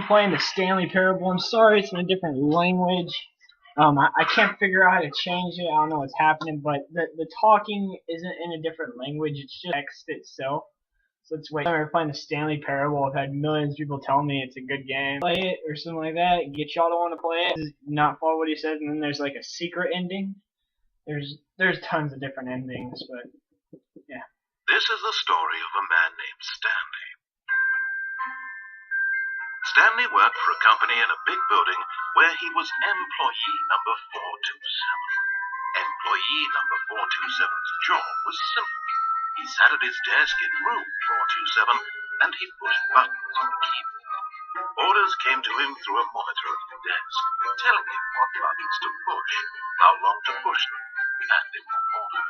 playing the Stanley Parable. I'm sorry, it's in a different language. I can't figure out how to change it. I don't know what's happening, but the talking isn't in a different language. It's just text itself. So let's wait. We're playing the Stanley Parable. I've had millions of people tell me it's a good game. Play it or something like that. Get y'all to want to play it. Not follow what he says, and then there's like a secret ending. There's tons of different endings, but yeah. This is the story of a man named Stanley. Stanley worked for a company in a big building where he was employee number 427. Employee number 427's job was simple. He sat at his desk in room 427 and he pushed buttons on the keyboard. Orders came to him through a monitor at his desk, telling him what buttons to push, how long to push them, and in what order.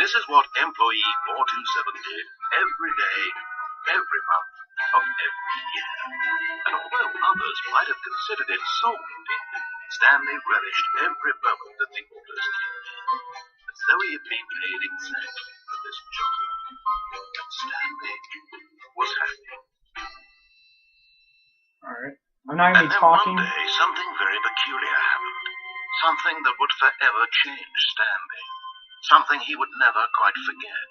This is what employee 427 did every day, every month of every year. And although others might have considered it soul-eating, Stanley relished every moment that the orders came in, as though he had been paid exactly for this job. And Stanley was happy. Alright. I'm not going to be talking. And then one day, something very peculiar happened. Something that would forever change Stanley. Something he would never quite forget.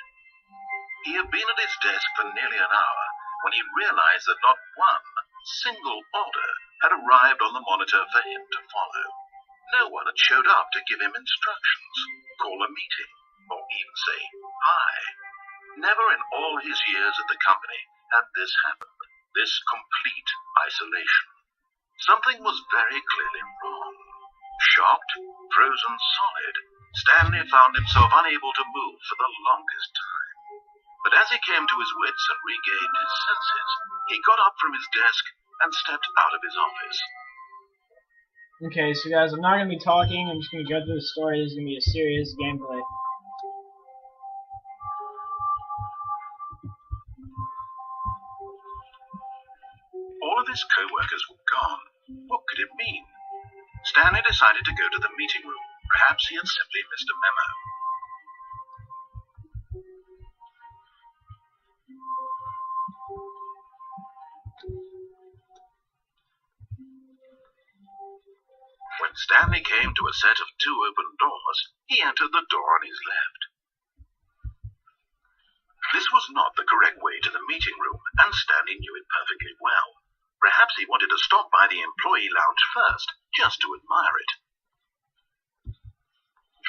He had been at his desk for nearly an hour when he realized that not one single order had arrived on the monitor for him to follow. No one had showed up to give him instructions, call a meeting, or even say hi. Never in all his years at the company had this happened, this complete isolation. Something was very clearly wrong. Shocked, frozen solid, Stanley found himself unable to move for the longest time. But as he came to his wits and regained his senses, he got up from his desk and stepped out of his office. Okay, so guys, I'm not going to be talking. I'm just going to go through the story. This is going to be a serious gameplay. All of his co-workers were gone. What could it mean? Stanley decided to go to the meeting room. Perhaps he had simply missed a memo. When Stanley came to a set of two open doors, he entered the door on his left. This was not the correct way to the meeting room, and Stanley knew it perfectly well. Perhaps he wanted to stop by the employee lounge first, just to admire it.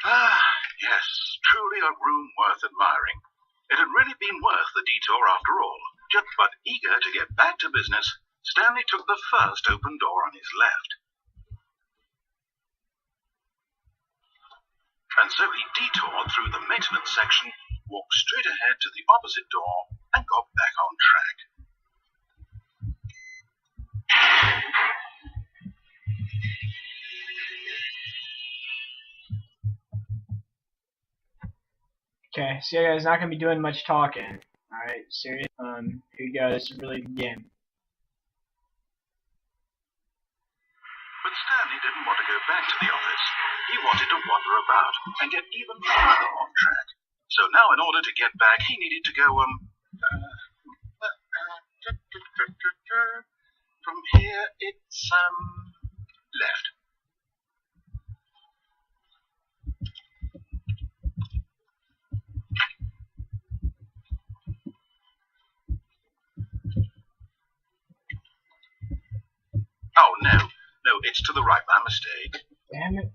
Ah, yes, truly a room worth admiring. It had really been worth the detour after all. But eager to get back to business, Stanley took the first open door on his left. And so he detoured through the maintenance section, walked straight ahead to the opposite door, and got back on track. Okay, so yeah, guys, not going to be doing much talking. Alright, serious. Here you go, this is really the game. But Stanley didn't want to go back to the office. He wanted to wander about and get even further off track. So now in order to get back, he needed to go, from here it's, left. Oh, no, it's to the right, my mistake. Damn it.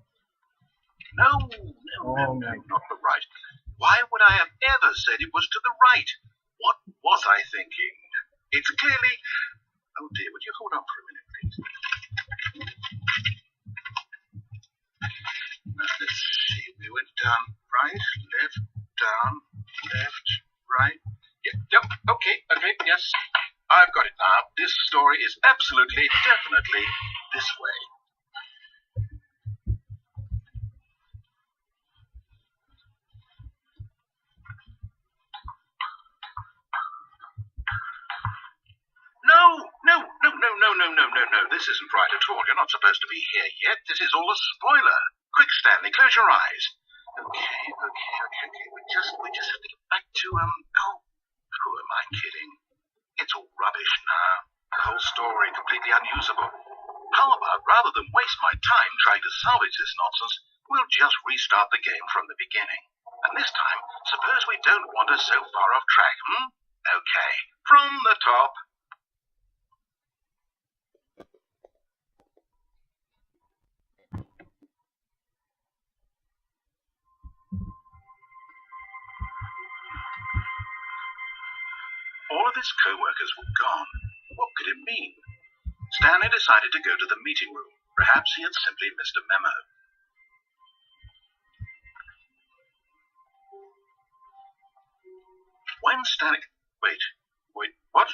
No, not the right. Why would I have ever said it was to the right? What was I thinking? It's clearly... Oh dear, would you hold on for a minute, please? Now, let's see, we went down right, left, down, left, right. Yep, okay, yes. I've got it now. This story is absolutely, definitely this way. No, this isn't right at all. You're not supposed to be here yet. This is all a spoiler. Quick, Stanley, close your eyes. Okay. We just have to get back to, who am I kidding? It's all rubbish now. The whole story completely unusable. How about, rather than waste my time trying to salvage this nonsense, we'll just restart the game from the beginning. And this time, suppose we don't wander so far off track, Okay, from the top. All of his co-workers were gone. What could it mean? Stanley decided to go to the meeting room. Perhaps he had simply missed a memo. When Stanley... Wait, what?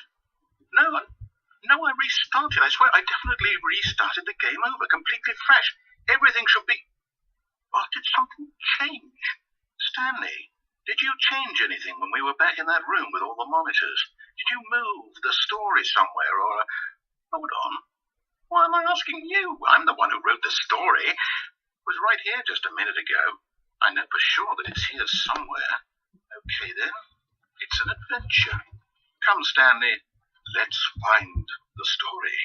No, I restarted. I swear I definitely restarted the game over, completely fresh. Everything should be... What, did something change? Stanley, did you change anything when we were back in that room with all the monitors? Did you move the story somewhere, or... Hold on. Why am I asking you? I'm the one who wrote the story. It was right here just a minute ago. I know for sure that it's here somewhere. Okay, then. It's an adventure. Come, Stanley. Let's find the story.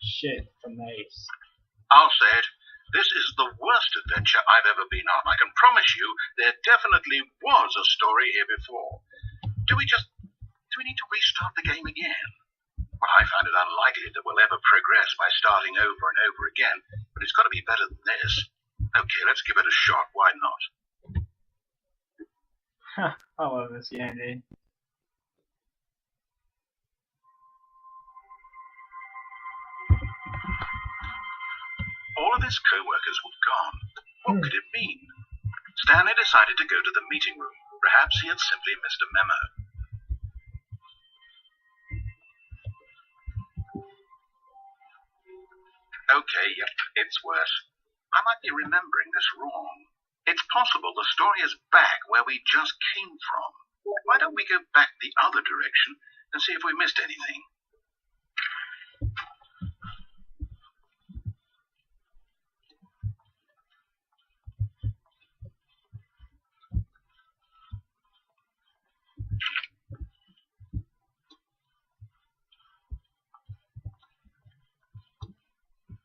Shit, from Ace. I'll say it. This is the worst adventure I've ever been on. I can promise you there definitely was a story here before. Do we need to restart the game again? Well, I find it unlikely that we'll ever progress by starting over and over again, but it's got to be better than this. Okay, let's give it a shot. Why not? I love this game, dude. All of his co-workers were gone. What could it mean? Stanley decided to go to the meeting room. Perhaps he had simply missed a memo. Okay, yep, it's worse. I might be remembering this wrong. It's possible the story is back where we just came from. Why don't we go back the other direction and see if we missed anything?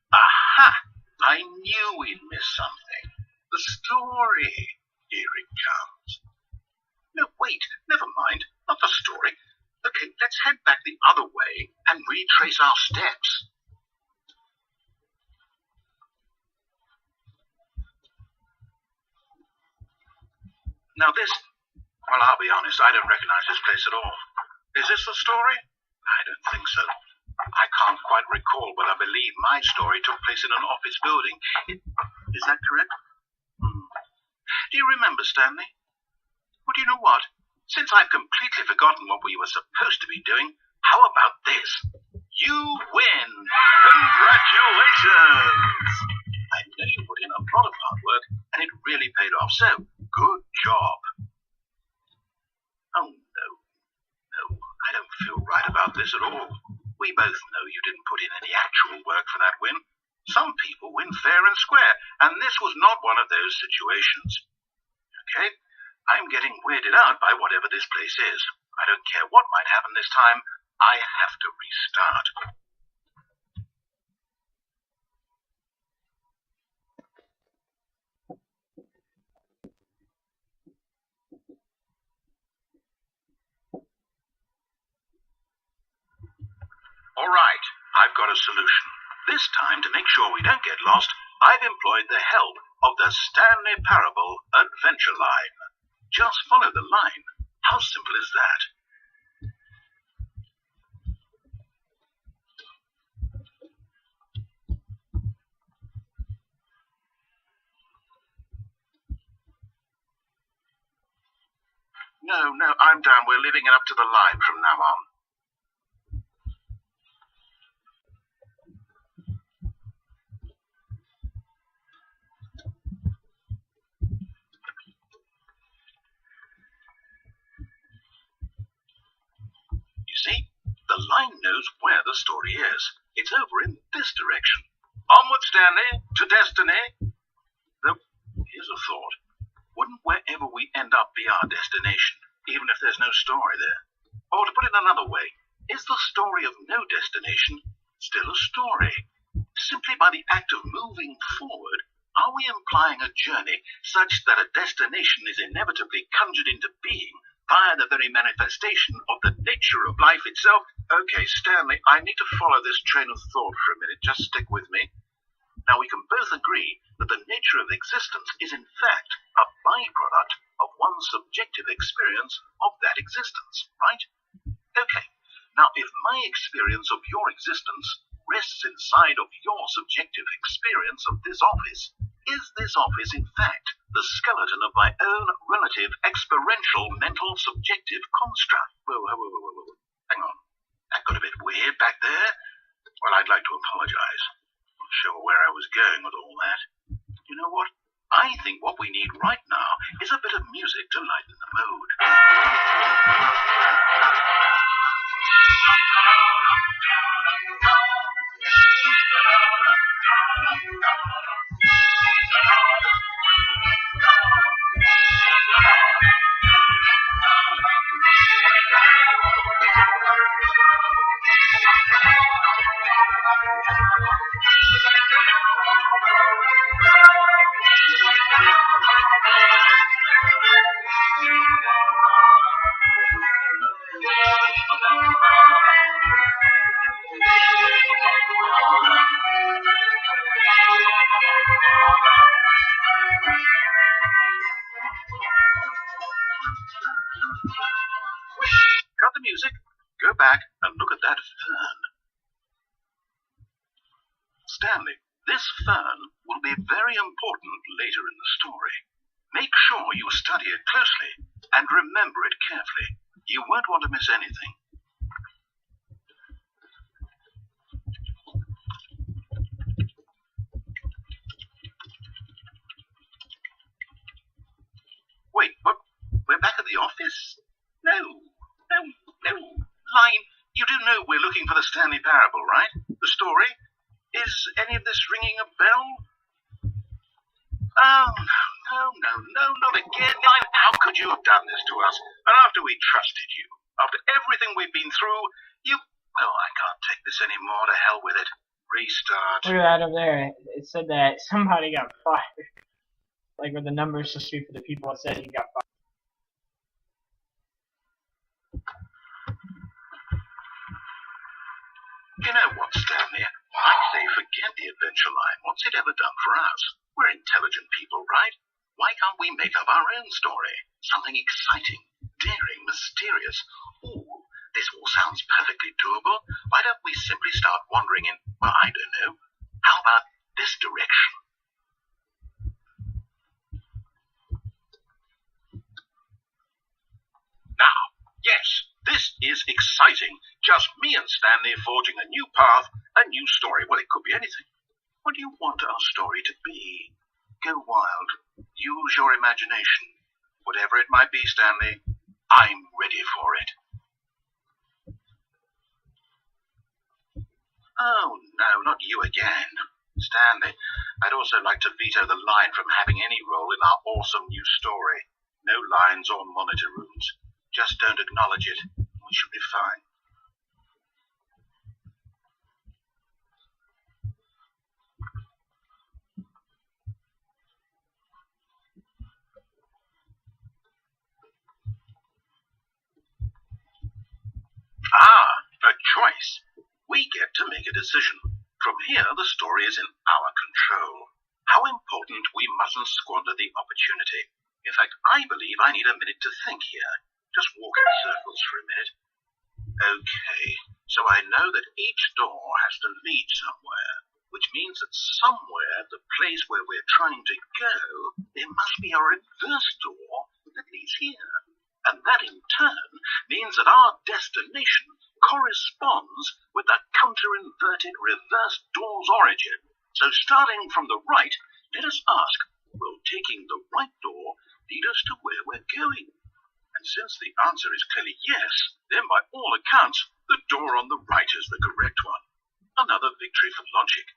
Aha! I knew we'd miss something. The story. Here it comes. No, wait, never mind. Not the story. Okay, let's head back the other way and retrace our steps. Now this... Well, I'll be honest, I don't recognize this place at all. Is this the story? I don't think so. I can't quite recall, but I believe my story took place in an office building. Is that correct? Do you remember, Stanley? Well, do you know what? Since I've completely forgotten what we were supposed to be doing, how about this? You win! Congratulations! I know you put in a lot of hard work, and it really paid off, so good job. Oh, no, I don't feel right about this at all. We both know you didn't put in any actual work for that win. Some people win fair and square, and this was not one of those situations. Okay, I'm getting weirded out by whatever this place is. I don't care what might happen this time. I have to restart. All right, I've got a solution. This time, to make sure we don't get lost, I've employed the help of the Stanley Parable Adventure Line. Just follow the line. How simple is that? No, I'm down. We're leaving it up to the line from now on. knows where the story is. It's over in this direction. Onward, Stanley, to destiny. Though, here's a thought. Wouldn't wherever we end up be our destination, even if there's no story there? Or to put it another way, is the story of no destination still a story? Simply by the act of moving forward, are we implying a journey such that a destination is inevitably conjured into being via the very manifestation of the nature of life itself? Okay, Stanley, I need to follow this train of thought for a minute. Just stick with me. Now, we can both agree that the nature of existence is in fact a byproduct of one's subjective experience of that existence, right? Okay. Now, if my experience of your existence rests inside of your subjective experience of this office, is this office in fact the skeleton of my own relative experiential mental subjective construct? Whoa. Hang on. That got a bit weird back there. Well, I'd like to apologize. Not sure where I was going with all that. You know what? I think what we need right now is a bit of music to lighten the mood. Cut the music, go back and look at that fern. Stanley, this fern will be very important later in the story. Make sure you study it closely and remember it carefully. You won't want to miss anything. Wait, what? We're back at the office? No. Line, you do know we're looking for the Stanley Parable, right? The story? Is any of this ringing a bell? Oh, no, not again. Line, how could you have done this to us? And after we trusted you, after everything we've been through, well, I can't take this anymore. To hell with it. Restart. Look at that over there. It said that somebody got fired. Like with the numbers supposed to be for the people, it said he got fired. You know what, Stanley? I say forget the adventure line. What's it ever done for us? We're intelligent people, right? Why can't we make up our own story? Something exciting, daring, mysterious. Ooh, this all sounds perfectly doable. Why don't we simply start wandering in, well, I don't know. How about this direction? Now, yes, this is exciting. Just me and Stanley forging a new path, a new story. Well, it could be anything. What do you want our story to be? Go wild. Use your imagination. Whatever it might be, Stanley, I'm ready for it. Oh, no, not you again. Stanley, I'd also like to veto the line from having any role in our awesome new story. No lines or monitor rooms. Just don't acknowledge it. We should be fine. A choice. We get to make a decision. From here, the story is in our control. How important we mustn't squander the opportunity. In fact, I believe I need a minute to think here. Just walk in circles for a minute. Okay, so I know that each door has to lead somewhere, which means that somewhere, the place where we're trying to go, there must be a reverse door that leads here. And that in turn means that our destination corresponds with the counter-inverted reverse door's origin. So starting from the right, let us ask, will taking the right door lead us to where we're going? And since the answer is clearly yes, then by all accounts, the door on the right is the correct one. Another victory for logic.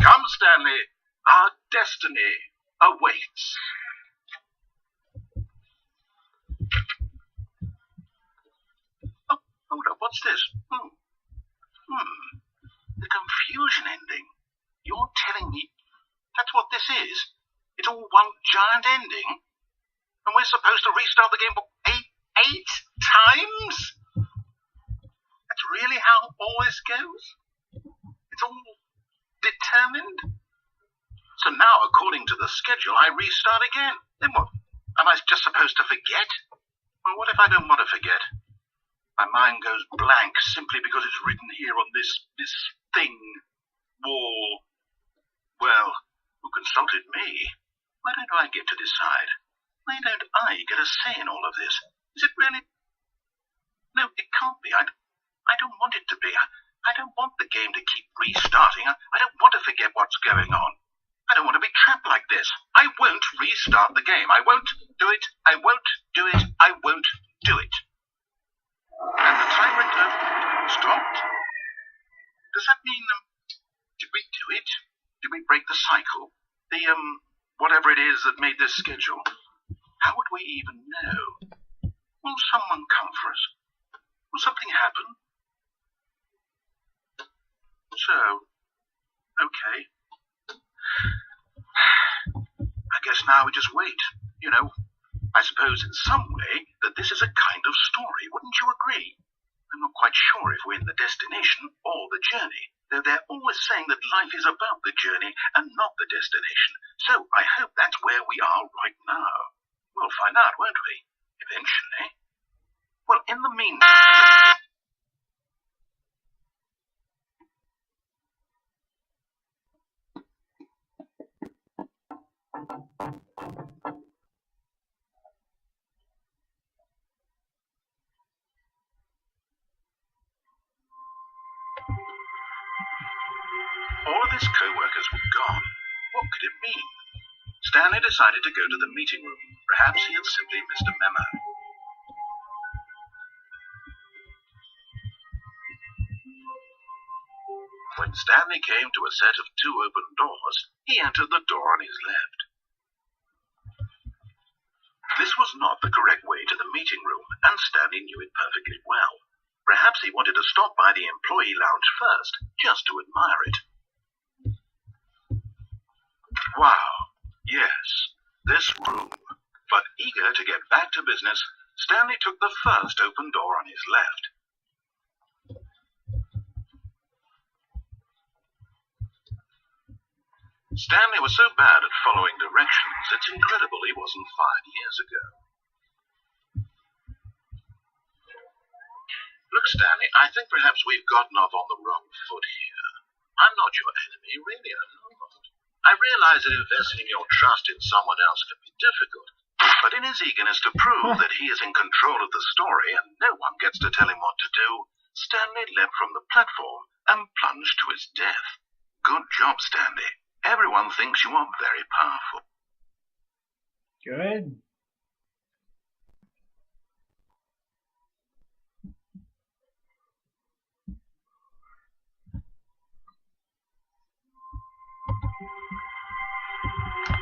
Come, Stanley, our destiny awaits. Oh, hold up, what's this? The confusion ending. You're telling me that's what this is? It's all one giant ending? And we're supposed to restart the game for eight times? That's really how all this goes? It's all determined? So now, according to the schedule, I restart again. Then what? Am I just supposed to forget? Well, what if I don't want to forget? My mind goes blank simply because it's written here on this thing, wall. Well, who consulted me? Why don't I get to decide? Why don't I get a say in all of this? Is it really? No, it can't be. I don't want it to be. I don't want the game to keep restarting. I don't want to forget what's going on. I don't want to be trapped like this. I won't restart the game. I won't do it. I won't do it. I won't do it. And the timer stopped. Does that mean, did we do it? Did we break the cycle? The, whatever it is that made this schedule? How would we even know? Will someone come for us? Will something happen? So, okay. I guess now we just wait, you know. I suppose in some way that this is a kind of story, wouldn't you agree? I'm not quite sure if we're in the destination or the journey, though they're always saying that life is about the journey and not the destination. So I hope that's where we are right now. We'll find out, won't we? Eventually. Well, in the meantime... All of his co-workers were gone. What could it mean? Stanley decided to go to the meeting room. Perhaps he had simply missed a memo. When Stanley came to a set of 2 open doors, he entered the door on his left. This was not the correct way to the meeting room, and Stanley knew it perfectly well. Perhaps he wanted to stop by the employee lounge first, just to admire it. Wow, yes, this room. But eager to get back to business, Stanley took the first open door on his left. Stanley was so bad at following directions, it's incredible he wasn't fired years ago. Look, Stanley, I think perhaps we've gotten off on the wrong foot here. I'm not your enemy, really, I'm not. I realize that investing your trust in someone else can be difficult, but in his eagerness to prove that he is in control of the story and no one gets to tell him what to do, Stanley leapt from the platform and plunged to his death. Good job, Stanley. Everyone thinks you are very powerful. Good.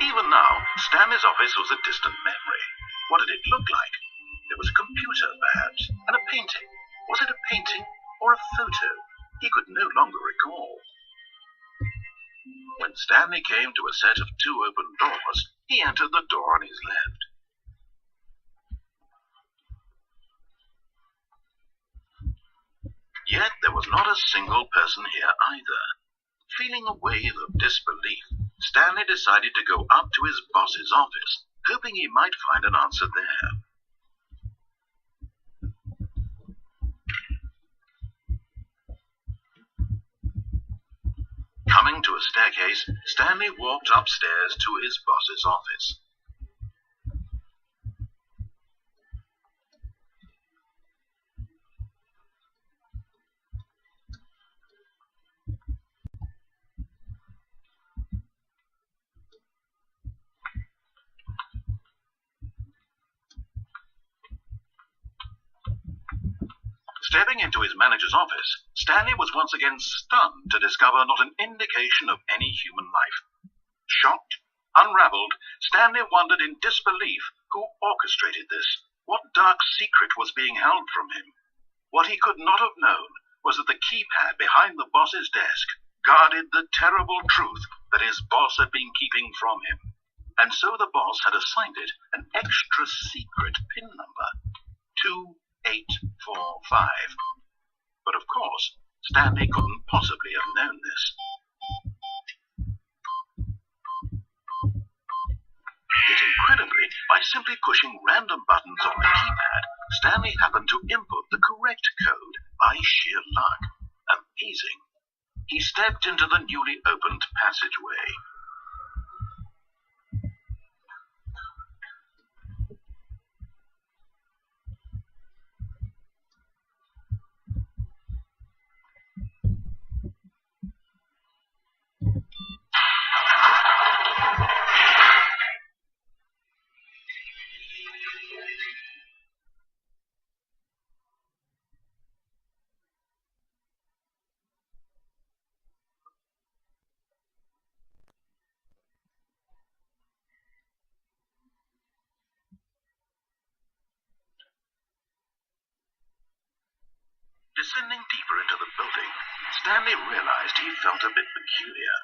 Even now, Stanley's office was a distant memory. What did it look like? There was a computer, perhaps, and a painting. Was it a painting or a photo? He could no longer recall. When Stanley came to a set of 2 open doors, he entered the door on his left. Yet there was not a single person here either. Feeling a wave of disbelief, Stanley decided to go up to his boss's office, hoping he might find an answer there. Coming to a staircase, Stanley walked upstairs to his boss's office. Stepping into his manager's office, Stanley was once again stunned to discover not an indication of any human life. Shocked, unraveled, Stanley wondered in disbelief who orchestrated this. What dark secret was being held from him? What he could not have known was that the keypad behind the boss's desk guarded the terrible truth that his boss had been keeping from him. And so the boss had assigned it an extra secret PIN number, 2845. But of course, Stanley couldn't possibly have known this. Yet incredibly, by simply pushing random buttons on the keypad, Stanley happened to input the correct code by sheer luck. Amazing. He stepped into the newly opened passageway. Descending deeper into the building, Stanley realized he felt a bit peculiar.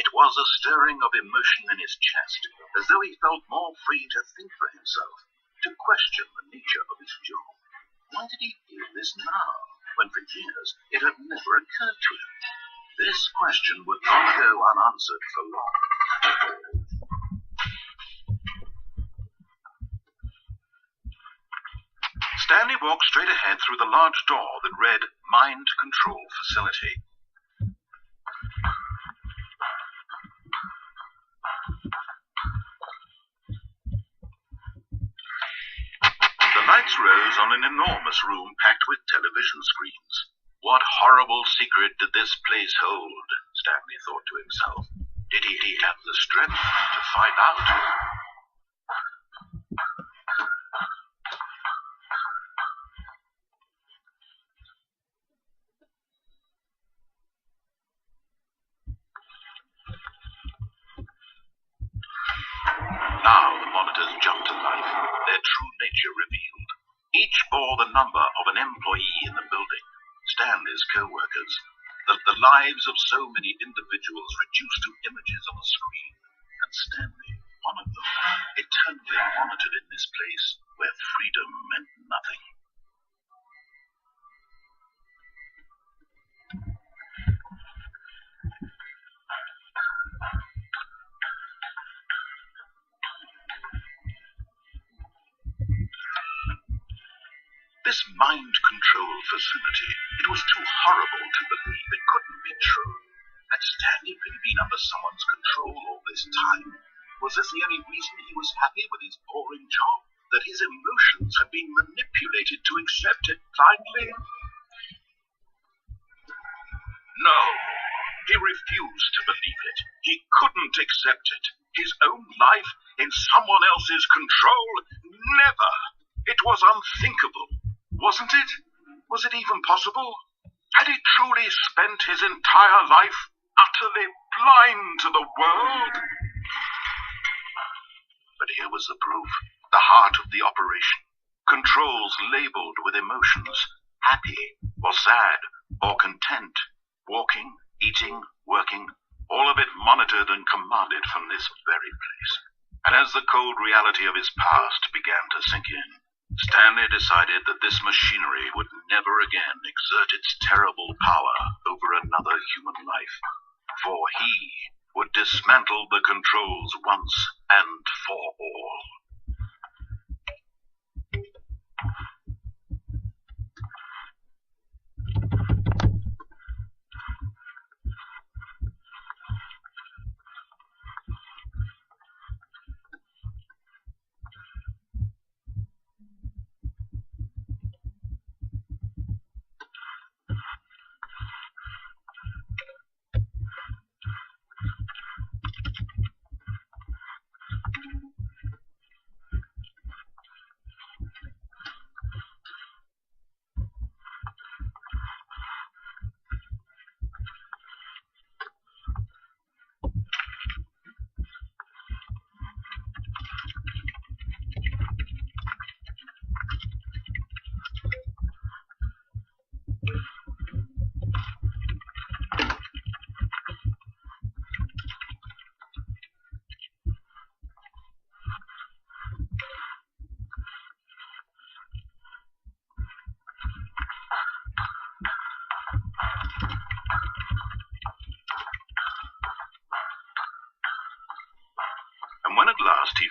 It was a stirring of emotion in his chest, as though he felt more free to think for himself, to question the nature of his job. Why did he feel this now, when for years it had never occurred to him? This question would not go unanswered for long. Stanley walked straight ahead through the large door that read Mind Control Facility. The lights rose on an enormous room packed with television screens. What horrible secret did this place hold? Stanley thought to himself. Did he have the strength to find out? Now the monitors jumped to life, their true nature revealed. Each bore the number of an employee in the building, Stanley's co-workers, the lives of so many individuals reduced to images on a screen, and Stanley, one of them, eternally monitored in this place where freedom meant nothing. This mind control facility, it was too horrible to believe it couldn't be true. Had Stanley really been under someone's control all this time? Was this the only reason he was happy with his boring job? That his emotions had been manipulated to accept it blindly? No, he refused to believe it. He couldn't accept it. His own life in someone else's control? Never! It was unthinkable. Wasn't it? Was it even possible? Had he truly spent his entire life utterly blind to the world? But here was the proof, the heart of the operation. Controls labeled with emotions, happy or sad or content, walking, eating, working, all of it monitored and commanded from this very place. And as the cold reality of his past began to sink in, Stanley decided that this machinery would never again exert its terrible power over another human life, for he would dismantle the controls once and for all.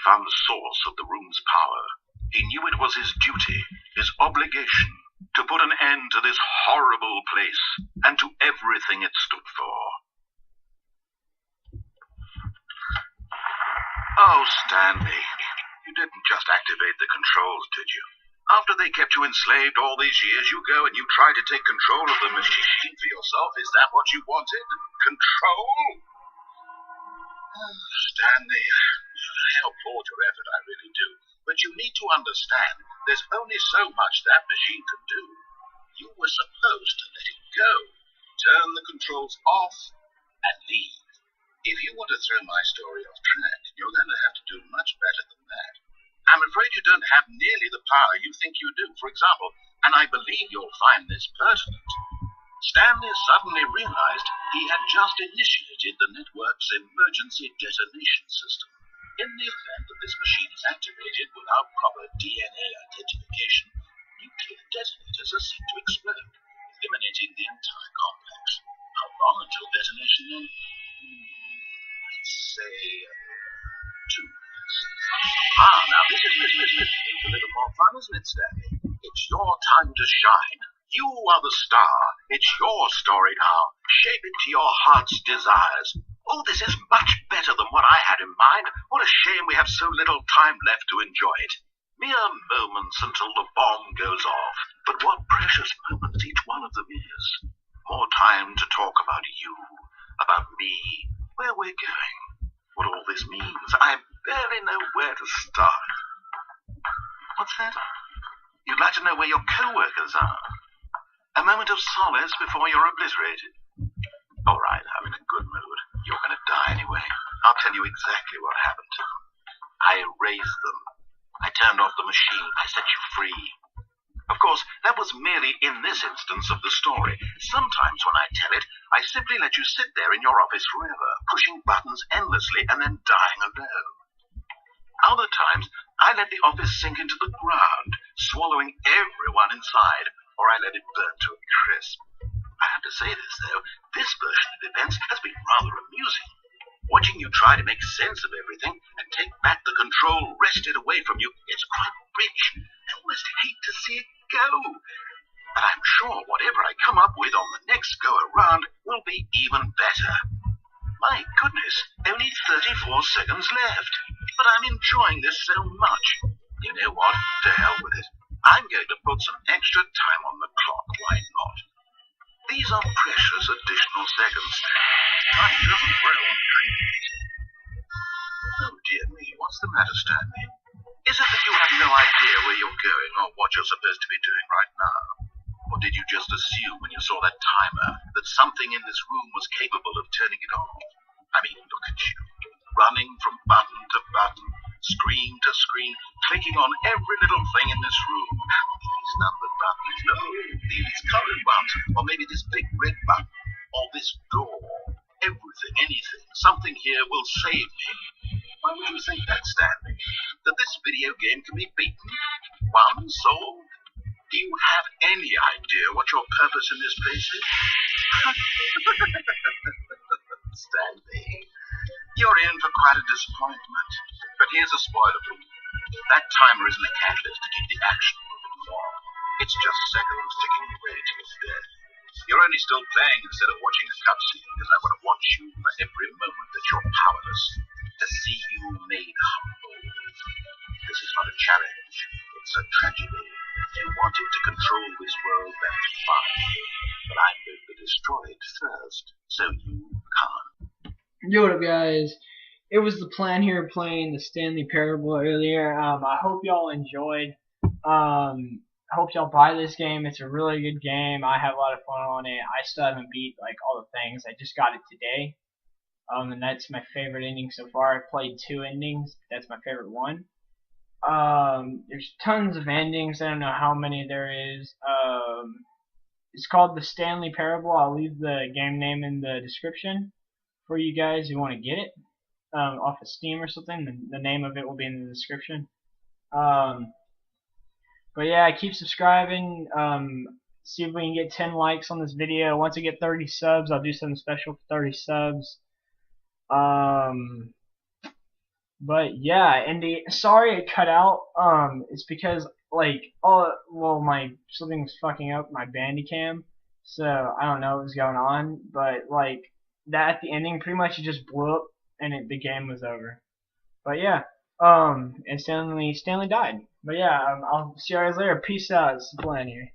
found the source of the room's power. He knew it was his duty, his obligation, to put an end to this horrible place and to everything it stood for. Oh, Stanley, you didn't just activate the controls, did you? After they kept you enslaved all these years, you go and you try to take control of the machine for yourself. Is that what you wanted? Control? Oh, Stanley, I applaud your effort, I really do. But you need to understand, there's only so much that machine can do. You were supposed to let it go, turn the controls off, and leave. If you want to throw my story off track, you're going to have to do much better than that. I'm afraid you don't have nearly the power you think you do. For example, and I believe you'll find this pertinent, Stanley suddenly realized he had just initiated the network's emergency detonation system. In the event that this machine is activated without proper DNA identification, nuclear detonators are set to explode, eliminating the entire complex. How long until detonation then? Let's say 2 minutes. Now this is a little more fun, isn't it, Stanley? It's your time to shine. You are the star. It's your story now. Shape it to your heart's desires. Oh, this is much better than what I had in mind. What a shame we have so little time left to enjoy it. Mere moments until the bomb goes off. But what precious moments each one of them is. More time to talk about you, about me, where we're going, what all this means. I barely know where to start. What's that? You'd like to know where your co-workers are? A moment of solace before you're obliterated. All right, I'm in a good mood. You're going to die anyway. I'll tell you exactly what happened to them. I erased them. I turned off the machine. I set you free. Of course, that was merely in this instance of the story. Sometimes when I tell it, I simply let you sit there in your office forever, pushing buttons endlessly and then dying alone. Other times, I let the office sink into the ground, swallowing everyone inside, or I let it burn to a crisp. I have to say this, though, this version of events has been rather amusing. Watching you try to make sense of everything and take back the control wrested away from you, it's quite rich. I almost hate to see it go. But I'm sure whatever I come up with on the next go-around will be even better. My goodness, only 34 seconds left. But I'm enjoying this so much. You know what? To hell with it. I'm going to put some extra time on the clock. Why not? These are precious additional seconds. Time doesn't grow on trees. Oh dear me, what's the matter, Stanley? Is it that you have no idea where you're going or what you're supposed to be doing right now? Or did you just assume when you saw that timer that something in this room was capable of turning it off? I mean, look at you, running from button to button, screen to screen, clicking on every little thing in this room. These numbered buttons, no, these colored ones, or maybe this big red button, or this door. Everything, anything, something here will save me. Why would you think that, Stanley? That this video game can be beaten? Won? Solved? Do you have any idea what your purpose in this place is? Stanley, you're in for quite a disappointment. But here's a spoiler for you. That timer isn't a catalyst to keep the action moving along. It's just seconds ticking away to its death. You're only still playing instead of watching a cutscene because I want to watch you for every moment that you're powerless, to see you made humble. This is not a challenge. It's a tragedy. You wanted to control this world, that's fine. But I'm going to destroy it first, so you can't. Yo, what up, guys? It was the plan here playing the Stanley Parable earlier. I hope y'all enjoyed. I hope y'all buy this game. It's a really good game. I have a lot of fun on it. I still haven't beat like all the things. I just got it today. And that's my favorite ending so far. I played 2 endings. That's my favorite one. There's tons of endings. I don't know how many there is. It's called the Stanley Parable. I'll leave the game name in the description for you guys who want to get it off of Steam or something. The name of it will be in the description. But yeah, keep subscribing. See if we can get 10 likes on this video. Once I get 30 subs, I'll do something special for 30 subs. But yeah, and the sorry it cut out. It's because like well my something was fucking up my Bandicam, so I don't know what was going on. But like that at the ending, pretty much it just blew up and the game was over. But yeah, and Stanley died. But yeah, I'll see you guys later. Peace out. It's Glenn here.